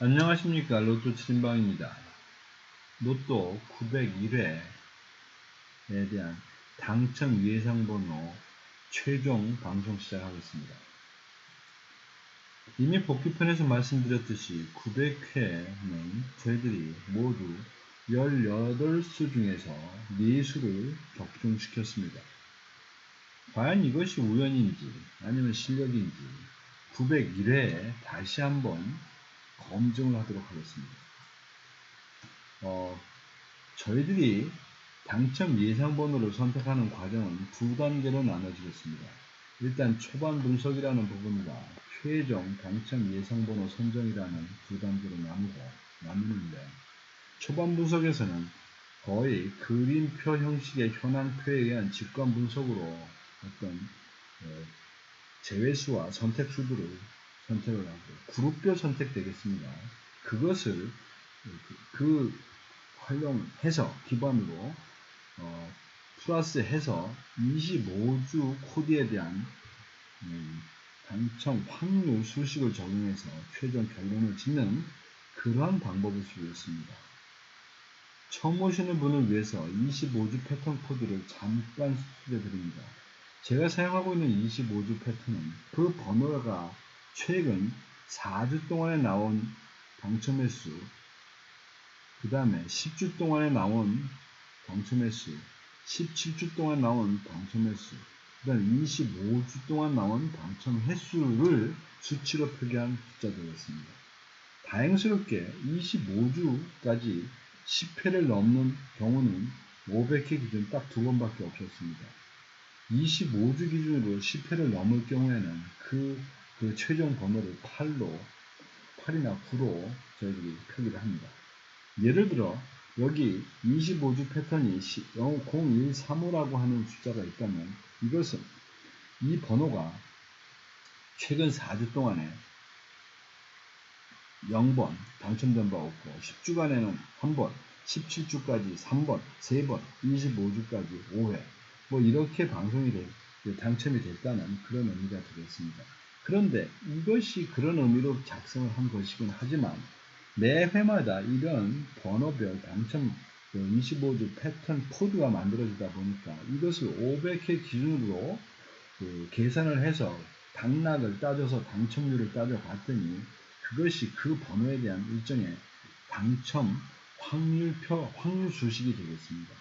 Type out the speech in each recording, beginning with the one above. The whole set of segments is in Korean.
안녕하십니까. 로또 7인방입니다. 로또 901회에 대한 당첨 예상번호 최종 방송 시작하겠습니다. 이미 복귀편에서 말씀드렸듯이 900회는 저희들이 모두 18수 중에서 4수를 적중시켰습니다. 과연 이것이 우연인지 아니면 실력인지 901회에 다시 한번 검증을 하도록 하겠습니다. 저희들이 당첨 예상번호를 선택하는 과정은 두 단계로 나눠지겠습니다. 일단 초반 분석이라는 부분과 최종 당첨 예상번호 선정이라는 두 단계로 나누는데, 초반 분석에서는 거의 그림표 형식의 현황표에 의한 직관 분석으로 어떤 제외수와 선택수들을 선택을 하고, 그룹별 선택되겠습니다. 그것을 활용해서 기반으로 플러스해서 25주 코드에 대한 당첨 확률 수식을 적용해서 최종 결론을 짓는 그러한 방법을 쓰겠습니다. 처음 오시는 분을 위해서 25주 패턴 코드를 잠깐 소개드립니다. 제가 사용하고 있는 25주 패턴은 그 번호가 최근 4주 동안에 나온 당첨 횟수, 그 다음에 10주 동안에 나온 당첨 횟수, 17주 동안 나온 당첨 횟수, 그 다음에 25주 동안 나온 당첨 횟수를 수치로 표기한 숫자들이었습니다. 다행스럽게 25주까지 10회를 넘는 경우는 500회 기준 딱 2번밖에 없었습니다. 25주 기준으로 10회를 넘을 경우에는 그 최종 번호를 8이나 9로 저희들이 표기를 합니다. 예를 들어 여기 25주 패턴이 0135라고 하는 숫자가 있다면, 이것은 이 번호가 최근 4주 동안에 0번 당첨된 바 없고 10주간에는 1번, 17주까지 3번, 3번, 25주까지 5회 이렇게 당첨이 됐다는 그런 의미가 되겠습니다. 그런데 이것이 그런 의미로 작성을 한 것이긴 하지만, 매 회마다 이런 번호별 당첨 25주 패턴 코드가 만들어지다 보니까 이것을 500회 기준으로 계산을 해서 당락을 따져서 당첨률을 따져봤더니 그것이 그 번호에 대한 일종의 당첨 확률 수식이 되겠습니다.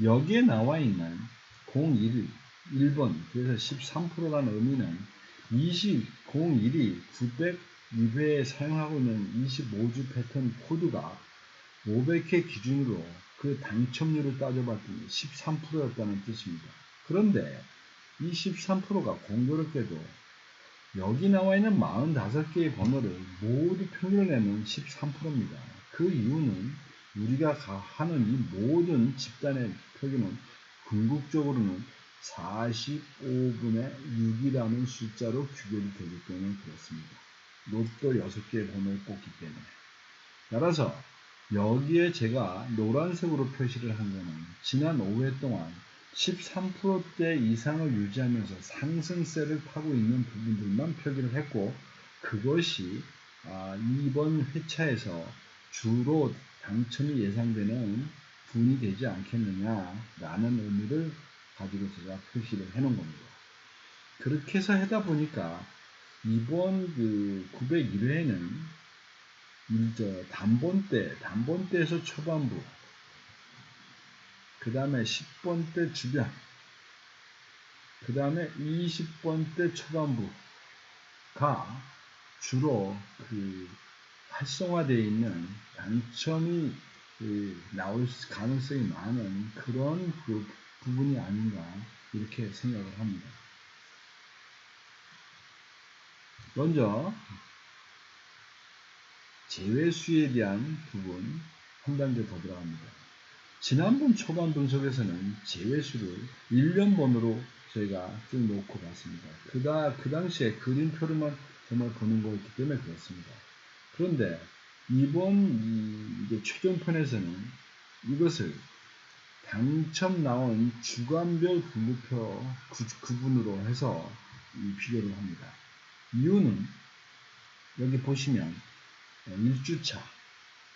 여기에 나와 있는 1번, 그래서 13%라는 의미는 01이 902회에 사용하고 있는 25주 패턴 코드가 500회 기준으로 그 당첨률을 따져봤더니 13%였다는 뜻입니다. 그런데 이 13%가 공교롭게도 여기 나와 있는 45개의 번호를 모두 평균을 내면 13%입니다. 그 이유는 우리가 하는 이 모든 집단의 표기는 궁극적으로는 45분의 6이라는 숫자로 규결이 되기 때문에 그렇습니다. 로또 6개의 번호를 뽑기 때문에. 따라서 여기에 제가 노란색으로 표시를 한 것은 지난 5회 동안 13%대 이상을 유지하면서 상승세를 타고 있는 부분들만 표기를 했고, 그것이 이번 회차에서 주로 당첨이 예상되는 분이 되지 않겠느냐라는 의미를 가지고 제가 표시를 해놓은 겁니다. 그렇게 해서 하다 보니까 이번 901회는 단번대에서 초반부, 그 다음에 10번대 주변, 그 다음에 20번대 초반부가 주로 활성화되어 있는 당첨이 나올 가능성이 많은 그런 부분이 아닌가 이렇게 생각을 합니다. 먼저 제외수에 대한 부분 한 단계 더 들어갑니다. 지난번 초반 분석에서는 제외수를 1년 번호로 저희가 쭉 놓고 봤습니다. 그 당시에 그림표로만 정말 보는 거였기 때문에 그렇습니다. 그런데 이번 이제 최종편에서는 이것을 당첨 나온 주간별 분류표 구분으로 해서 비교를 합니다. 이유는 여기 보시면 1주차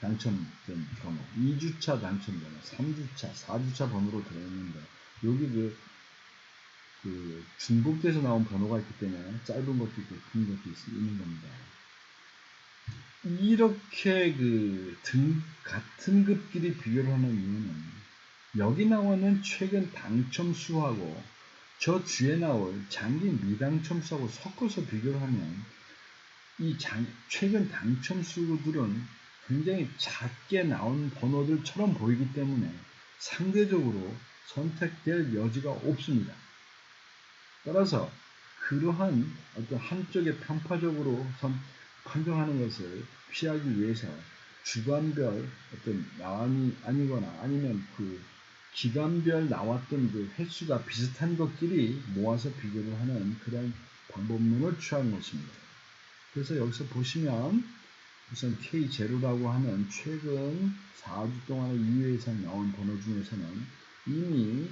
당첨된 번호, 2주차 당첨 번호, 3주차, 4주차 번호로 되어 있는데 여기 그 중복돼서 나온 번호가 있기 때문에 짧은 것도 있고 긴 것도 있는 겁니다. 이렇게 같은 급끼리 비교를 하는 이유는 여기 나오는 최근 당첨 수하고 저 뒤에 나올 장기 미당첨 수하고 섞어서 비교를 하면 이 최근 당첨 수들은 굉장히 작게 나온 번호들처럼 보이기 때문에 상대적으로 선택될 여지가 없습니다. 따라서 그러한 어떤 한쪽에 편파적으로 판정하는 것을 피하기 위해서 주간별 어떤 나왔이 아니거나 아니면 그 기간별 나왔던 그 횟수가 비슷한 것끼리 모아서 비교를 하는 그런 방법론을 취한 것입니다. 그래서 여기서 보시면 우선 K0라고 하는 최근 4주 동안에 2회 이상 나온 번호 중에서는 이미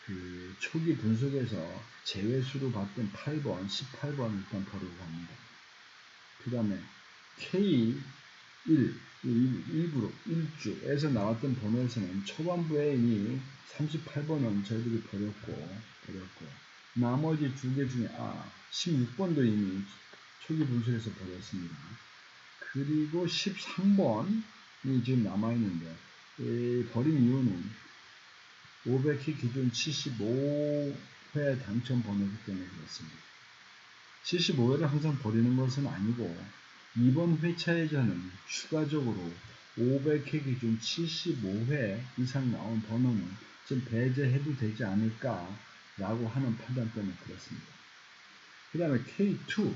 그 초기 분석에서 제외수로 봤던 8번, 18번 일단 버리고 갑니다. 그 다음에 K1, 일부로 1주에서 나왔던 번호에서는 초반부에 이미 38번은 저희들이 버렸고 나머지 두 개 중에 16번도 이미 초기 분석에서 버렸습니다. 그리고 13번이 지금 남아있는데 버린 이유는 500회 기준 75회 당첨 번호이기 때문에 그렇습니다. 75회를 항상 버리는 것은 아니고 이번 회차에서는 추가적으로 500회 기준 75회 이상 나온 번호는 좀 배제해도 되지 않을까라고 하는 판단 때문에 그렇습니다. 그 다음에 K2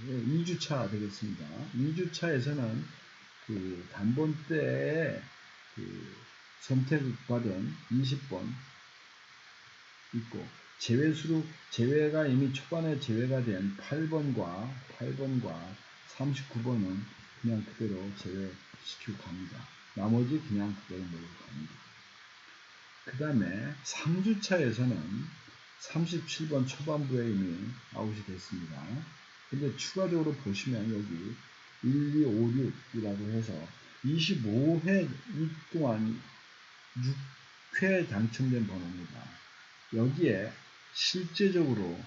2주차 되겠습니다. 2주차에서는 그 단번 때에 그 선택받은 20번 있고 제외가 이미 초반에 제외가 된 8번과 39번은 그냥 그대로 제외시키고 갑니다. 나머지 그냥 그대로 몰고 갑니다. 그 다음에 3주차에서는 37번 초반부에 이미 아웃이 됐습니다. 근데 추가적으로 보시면 여기 1, 2, 5, 6이라고 해서 25회 동안 6회 당첨된 번호입니다. 여기에 실제적으로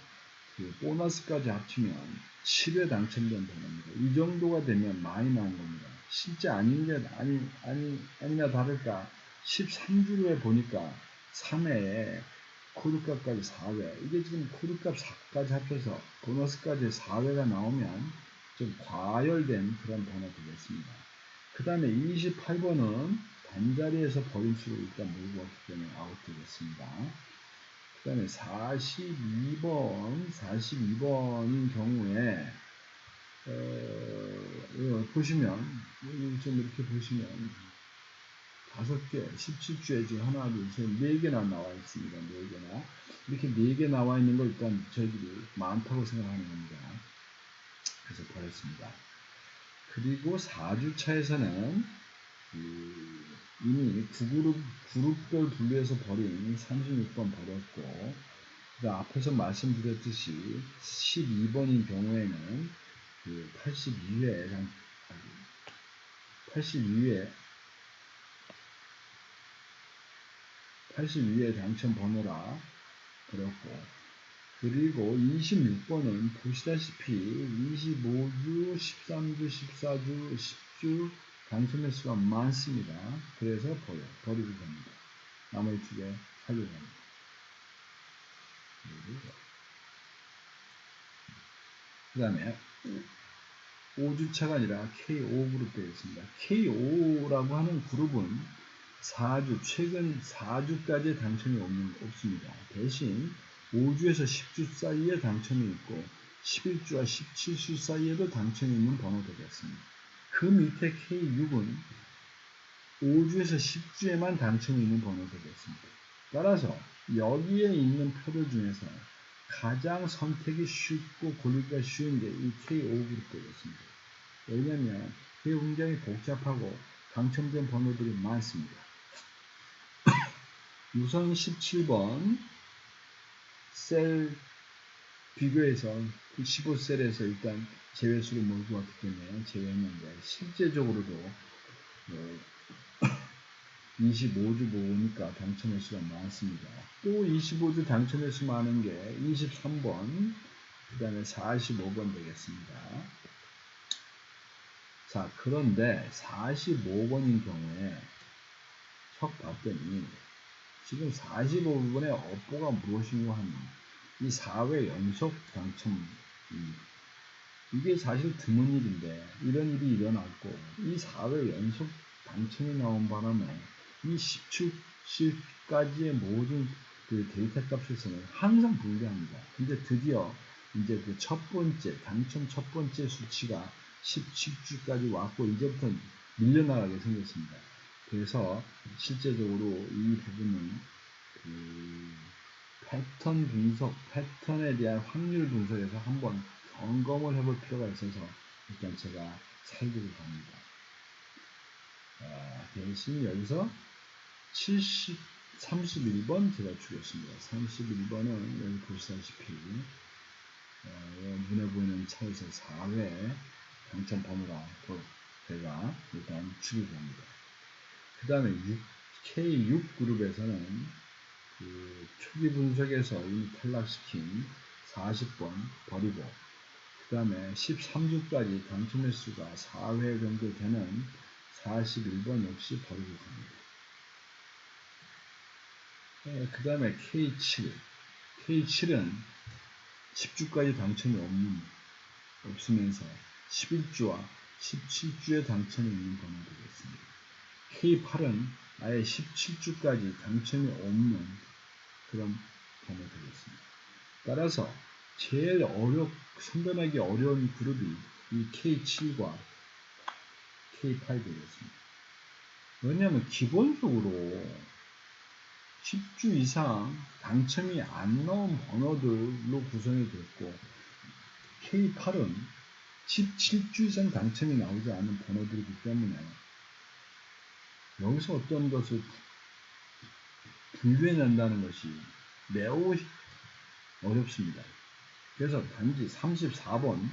그 보너스까지 합치면 7회 당첨된 번호입니다. 이 정도가 되면 많이 나온 겁니다. 실제 아니나 다를까 13주에 보니까 3회에 코드값까지 4회, 이게 지금 코드값 4까지 합쳐서 보너스까지 4회가 나오면 좀 과열된 그런 번호 되겠습니다. 그 다음에 28번은 반자리에서 버린 수로 일단 몰고 왔기 때문에 아웃 되겠습니다. 그 다음에 42번인 경우에 보시면 좀 이렇게 보시면 5개, 17주에 지금 하나, 둘, 셋, 4개나 나와 있습니다. 4개나. 이렇게 4개 나와 있는 걸 일단 저희들이 많다고 생각하는 겁니다. 그래서 버렸습니다. 그리고 4주차에서는 이미 그룹별 분류해서 버린 36번 버렸고, 앞에서 말씀드렸듯이 12번인 경우에는 82회 당첨 번호라 버렸고, 그리고 26번은 보시다시피 25주, 13주, 14주, 10주 당첨 횟수가 많습니다. 그래서 버리고 갑니다. 나머지 2개 살려고 합니다. 그 다음에 5주차가 아니라 K5 그룹 되겠습니다. K5라고 하는 그룹은 최근 4주까지 당첨이 없습니다. 대신 5주에서 10주 사이에 당첨이 있고 11주와 17주 사이에도 당첨이 있는 번호 되겠습니다. 그 밑에 K6은 5주에서 10주에만 당첨이 있는 번호 되겠습니다. 따라서 여기에 있는 표들 중에서 가장 선택이 쉽고 고르기가 쉬운 게 이 K5 그룹 되겠습니다. 왜냐하면 그게 굉장히 복잡하고 당첨된 번호들이 많습니다. 우선 17번 셀 비교해서 15셀에서 일단 제외수를 몰고 왔기 때문에 제외했는데 실제적으로도 25주 모으니까 당첨의 수가 많습니다. 또 25주 당첨의 수 많은 게 23번, 그 다음에 45번 되겠습니다. 자, 그런데 45번인 경우에 척 봤더니 지금 45번의 업보가 무엇인고 하면 이 4회 연속 당첨, 이게 사실 드문 일인데 이런 일이 일어났고 이 4회 연속 당첨이 나온 바람에 이 17실까지의 모든 그 데이터 값에서는 항상 불리합니다. 근데 드디어 이제 그 첫 번째, 당첨 첫 번째 수치가 17주까지 왔고 이제부터 밀려나가게 생겼습니다. 그래서 실제적으로 이 부분은 그 패턴 분석, 패턴에 대한 확률 분석에서 한번 점검을 해볼 필요가 있어서 일단 제가 살기를 합니다. 대신 여기서 31번 제가 주겠습니다. 31번은 여기 보시다시피 눈에 보이는 차에서 4회 당첨 번호가 제가 일단 주겠습니다. 그 다음에 K6 그룹에서는 그 초기 분석에서 이미 탈락시킨 40번 버리고 그 다음에 13주까지 당첨 횟수가 4회 정도 되는 41번 역시 버리고 갑니다. 그 다음에 K7은 10주까지 당첨이 없으면서 11주와 17주에 당첨이 있는 번호 되겠습니다. K8은 아예 17주까지 당첨이 없는 그런 번호 되겠습니다. 따라서 제일 선별하기 어려운 그룹이 이 K7과 K8 되겠습니다. 왜냐하면 기본적으로 10주 이상 당첨이 안 나온 번호들로 구성이 됐고 K8은 17주 이상 당첨이 나오지 않은 번호들이기 때문에 여기서 어떤 것을 분류해낸다는 것이 매우 어렵습니다. 그래서 단지 34번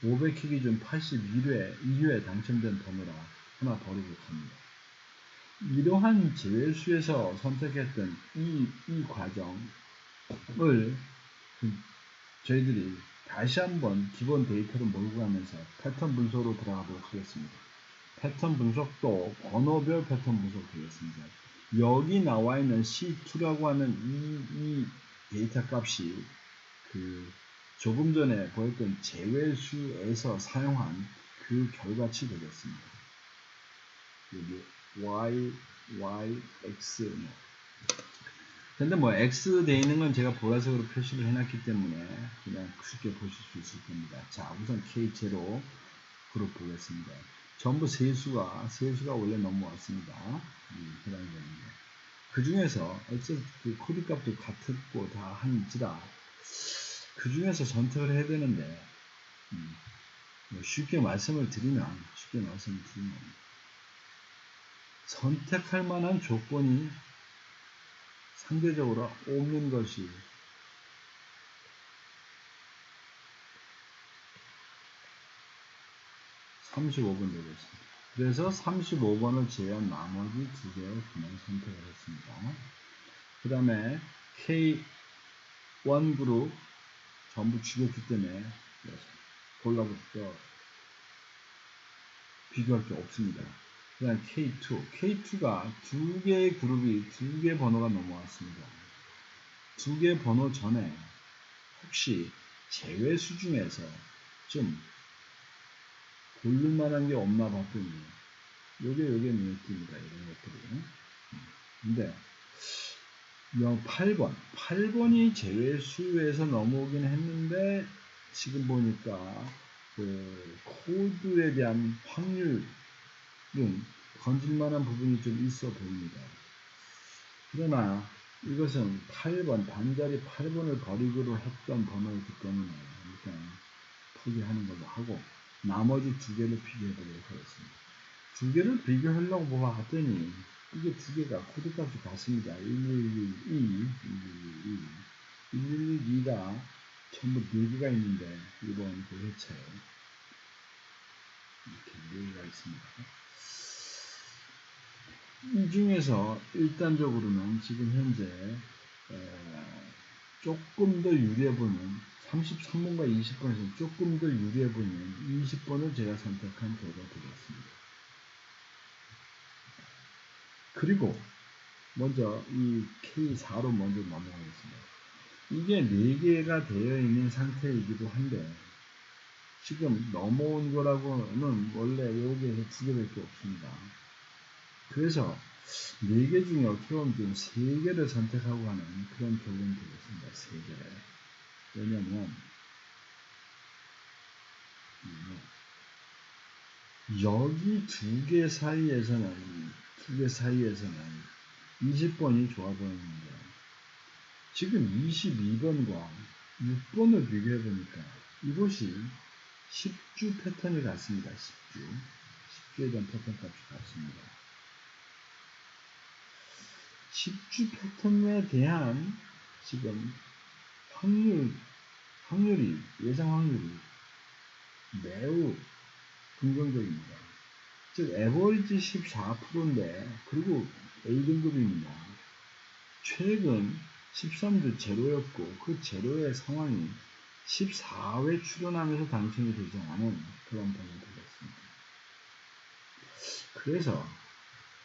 500회 기준 81회 당첨된 번호라 하나 버리고 갑니다. 이러한 제외수에서 선택했던 이 과정을 저희들이 다시 한번 기본 데이터를 몰고 가면서 패턴 분석으로 들어가도록 하겠습니다. 패턴 분석도 번호별 패턴 분석 되겠습니다. 여기 나와 있는 C2라고 하는 이 데이터 값이 그 조금 전에 보였던 제외수에서 사용한 그 결과치 되겠습니다. 여기 Y, X. 근데 뭐 X 되어 있는 건 제가 보라색으로 표시를 해놨기 때문에 그냥 쉽게 보실 수 있을 겁니다. 자, 우선 K0 그룹 보겠습니다. 전부 세수가 원래 넘어왔습니다. 그 중에서 어쨌든 그 코드 값도 같고 다 한지라 그 중에서 선택을 해야 되는데 쉽게 말씀을 드리면 선택할 만한 조건이 상대적으로 없는 것이 (35번) 되겠습니다. 그래서 35번을 제외한 나머지 두 개를 그냥 선택을 했습니다. 그 다음에 K1 그룹 전부 죽였기 때문에 골라부터 비교할 게 없습니다. 그 다음 K2가 두 개의 그룹이 두 개의 번호가 넘어왔습니다. 두 개의 번호 전에 혹시 제외수 중에서 좀 고를 만한 게 없나 봤더니 요게 눈에 띕니다. 이런 것들이. 근데 8번이 제외수에서 넘어오긴 했는데 지금 보니까 그 코드에 대한 확률은 건질만한 부분이 좀 있어 보입니다. 그러나 이것은 8번, 반자리 8번을 버리기로 했던 번호이기 때문에 일단 포기하는 걸로 하고 나머지 두 개를 비교해 보도록 하겠습니다. 두 개를 비교하려고 봤더니 이게 두 개가 코드값이 같습니다. 1112가 전부 4개가 있는데 이번 그 회차에 이렇게 4개가 있습니다. 이 중에서 일단적으로는 지금 현재 조금 더 유리해보는 33번과 20번에서 조금 더 유리해보는 20번을 제가 선택한 결과가 되겠습니다. 그리고 먼저 이 K4로 먼저 넘어가겠습니다. 이게 4개가 되어 있는 상태이기도 한데 지금 넘어온 거라고는 원래 여기에서 2개밖에 없습니다. 그래서 4개 중에 어떻게 보면 좀 3개를 선택하고 하는 그런 결론이 되겠습니다. 3개. 왜냐면 여기 2개 사이에서는 20번이 좋아 보이는데 지금 22번과 6번을 비교해 보니까 이것이 10주 패턴이 같습니다. 10주에 대한 패턴 값이 같습니다. 10주 패턴에 대한 지금 예상 확률이 매우 긍정적입니다. 즉, 에버리지 14%인데, 그리고 A등급입니다. 최근 13주 제로였고, 그 제로의 상황이 14회 출현하면서 당첨이 되지 않은 그런 방이 되겠습니다. 그래서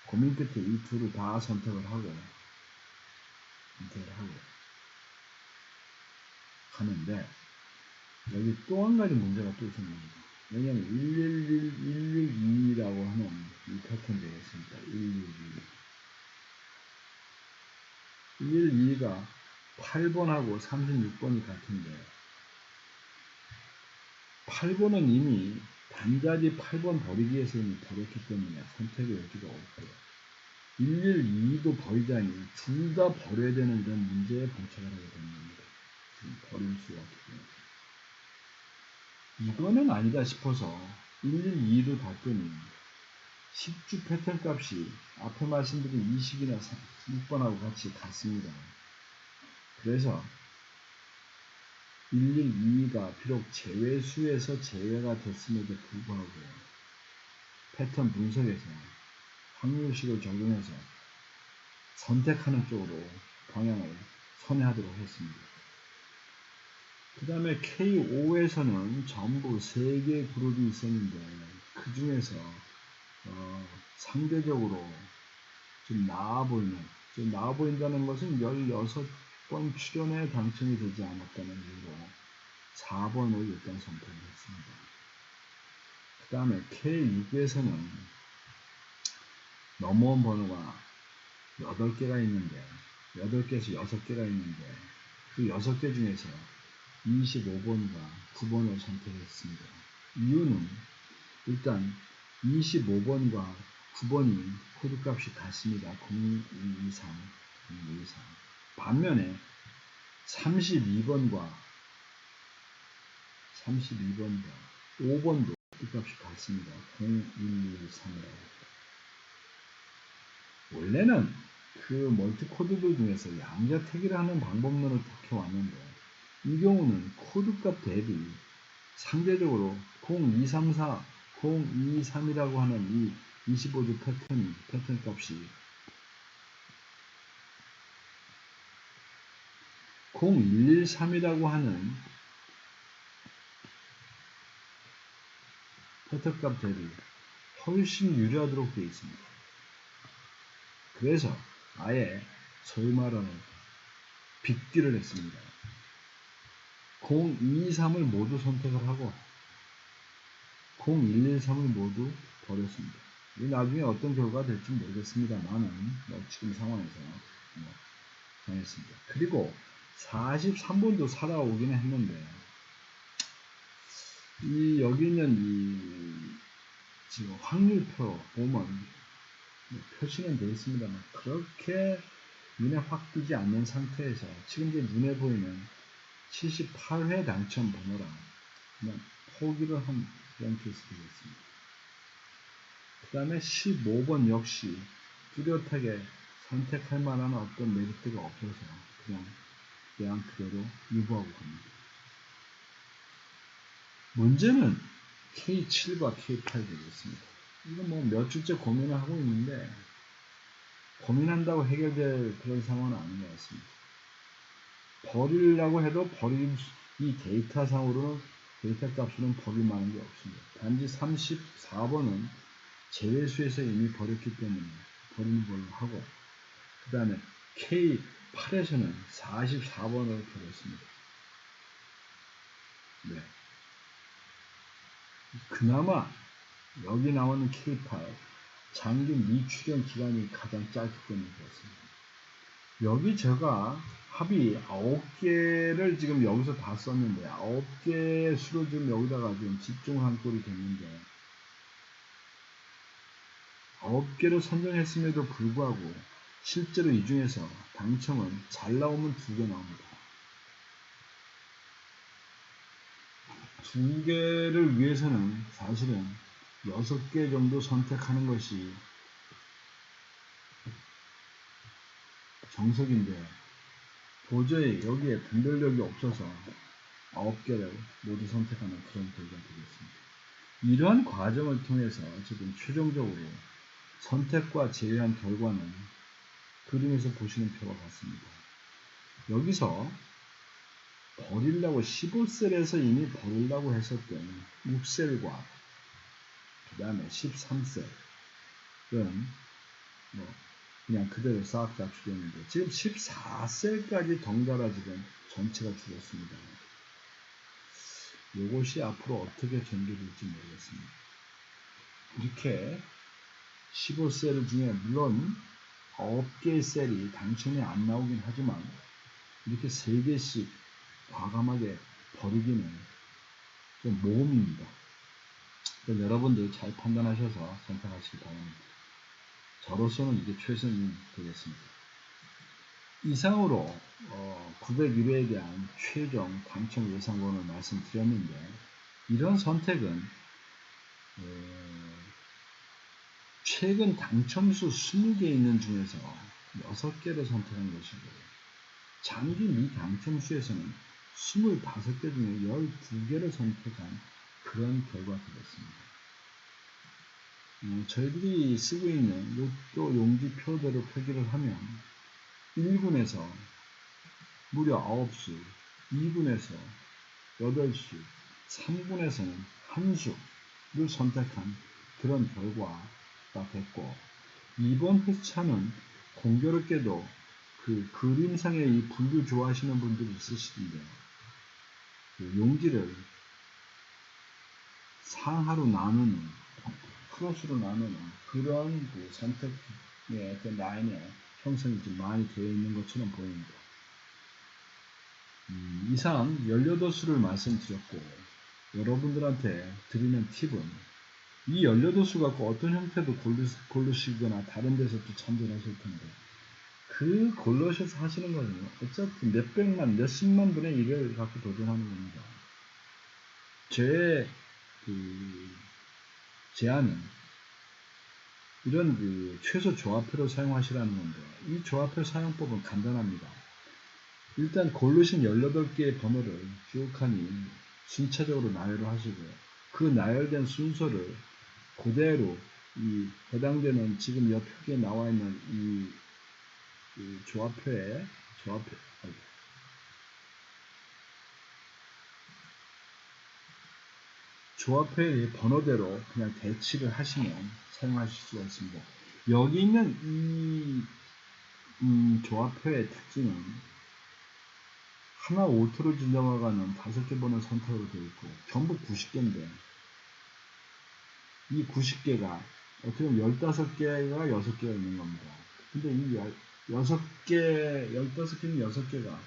고민 끝에 이 둘을 다 선택을 하고 하는데 여기 또 한 가지 문제가 또 생깁니다. 왜냐하면 112라고 하는 이 패턴 되겠습니다. 112가 8번하고 36번이 같은데 8번은 이미 단자리 8번 버리기 위해서 이미 버렸기 때문에 선택의 여지가 없고요. 112도 버리자니 둘 다 버려야 되는 그런 문제에 봉착을 하게 되는 겁니다. 지금 버릴 수가 없기 때문에. 이거는 아니다 싶어서 112도 봤더니 10주 패턴 값이 앞에 말씀드린 20이나 6번하고 같이 같습니다. 그래서 112가 비록 제외수에서 제외가 됐음에도 불구하고 패턴 분석에서 확률식을 적용해서 선택하는 쪽으로 방향을 선회하도록 했습니다. 그 다음에 K5에서는 전부 3개의 그룹이 있었는데 그 중에서 상대적으로 좀 나아 보인다는 것은 16번 출연에 당첨이 되지 않았다는 이유로 4번을 일단 선택했습니다. 그 다음에 K6에서는 넘어온 번호가 8개가 있는데 8개에서 6개가 있는데 그 6개 중에서 25번과 9번을 선택했습니다. 이유는 일단 25번과 9번이 코드값이 같습니다. 0223, 0223. 반면에 32번과 5번도 코드값이 같습니다. 0113이라고. 원래는 그 멀티코드들 중에서 양자택일을 하는 방법론을 택해왔는데 이 경우는 코드값 대비 상대적으로 0234, 0223이라고 하는 이 25주 패턴 값이 0113이라고 하는 패턴 값 대비 훨씬 유리하도록 되어 있습니다. 그래서 아예 소위 말하는 빅딜을 했습니다. 0223을 모두 선택을 하고 0113을 모두 버렸습니다. 나중에 어떤 결과가 될지 모르겠습니다만은 지금 상황에서 정했습니다. 그리고 43번도 살아오긴 했는데 여기 있는 지금 확률표 보면 표시는 되어 있습니다만 그렇게 눈에 확 띄지 않는 상태에서 지금 이제 눈에 보이는 78회 당첨 번호라 그냥 포기를 한 그런 케이스 되겠습니다. 그 다음에 15번 역시 뚜렷하게 선택할 만한 어떤 메리트가 없어서 그냥 그대로 유보하고 갑니다. 문제는 K7과 K8 되겠습니다. 이거 뭐 몇 주째 고민을 하고 있는데 고민한다고 해결될 그런 상황은 아닌 것 같습니다. 버리려고 해도 이 데이터상으로는 데이터 값으로는 버릴 만한 게 없습니다. 단지 34번은 제외수에서 이미 버렸기 때문에 버리는 걸로 하고 그 다음에 K8에서는 44번을 버렸습니다. 네. 그나마 여기 나오는 K8 장기 미출현 기간이 가장 짧기 때문에 그렇습니다. 여기 제가 합이 9개를 지금 여기서 다 썼는데 9개 수로 지금 여기다가 좀 집중한 꼴이 됐는데 9개로 선정했음에도 불구하고 실제로 이 중에서 당첨은 잘 나오면 2개 나옵니다. 2개를 위해서는 사실은 6개 정도 선택하는 것이 정석인데 도저히 여기에 분별력이 없어서 9개를 모두 선택하는 그런 결과가 되겠습니다. 이러한 과정을 통해서 지금 최종적으로 선택과 제외한 결과는 그림에서 보시는 표와 같습니다. 여기서 버리려고 15셀에서 이미 버리려고 했었던 6셀과 그 다음에 13셀은 뭐 그냥 그대로 싹 다 줄였는데 지금 14셀까지 덩달아 지금 전체가 줄었습니다. 이것이 앞으로 어떻게 전개될지 모르겠습니다. 이렇게 15셀 중에 물론 9개의 셀이 당첨이 안 나오긴 하지만 이렇게 3개씩 과감하게 버리기는 좀 모험입니다. 여러분들 잘 판단하셔서 선택하시기 바랍니다. 저로서는 이게 최선이 되겠습니다. 이상으로 901회에 대한 최종 당첨 예상번호를 말씀드렸는데 이런 선택은 최근 당첨수 20개 있는 중에서 6개를 선택한 것이고 장기 미당첨수에서는 25개 중에 12개를 선택한 그런 결과가 되겠습니다. 저희들이 쓰고 있는 로또 용지표대로 표기를 하면 1군에서 무려 9수, 2군에서 8수, 3군에서는 1수를 선택한 그런 결과가 됐고 이번 회차는 공교롭게도 그 그림상의 이 분류 좋아하시는 분들이 있으시던데 그 용지를 상하로 나누는 크로스로 나누는 그런 그 선택의 어떤 라인의 형성이 좀 많이 되어 있는 것처럼 보입니다. 이상 18수를 말씀드렸고 여러분들한테 드리는 팁은 이 18수 갖고 어떤 형태도 고르시거나 다른 데서 또 참전하실 텐데 그 골르셔서 하시는 거는 어차피 몇백만, 몇십만 분의 1을 갖고 도전하는 겁니다. 제 제안은 이런 최소 조합표를 사용하시라는 건데 이 조합표 사용법은 간단합니다. 일단 고르신 18개의 번호를 쭉 순차적으로 나열을 하시고요. 그 나열된 순서를 그대로 이 해당되는 지금 옆 표기에 나와 있는 이 조합표의 번호대로 그냥 대치를 하시면 사용하실 수가 있습니다. 여기 있는 이 조합표의 특징은 하나 오토로 진정화가는 5개 번호 선택으로 되어 있고 전부 90개인데 이 90개가 어떻게 보면 15개가 6개가 있는 겁니다. 근데 이 15개는 6개가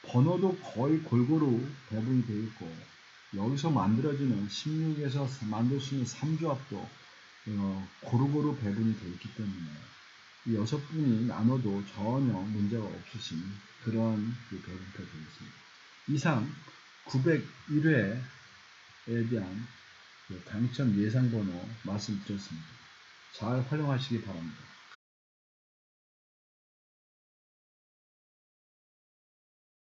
번호도 거의 골고루 배분이 되어 있고 여기서 만들어지는 16에서 만들 수 있는 3조합도 고루고루 배분이 되어 있기 때문에 이 6분이 나눠도 전혀 문제가 없으신 그런 배분표가 되겠습니다. 이상 901회에 대한 당첨 예상번호 말씀드렸습니다. 잘 활용하시기 바랍니다.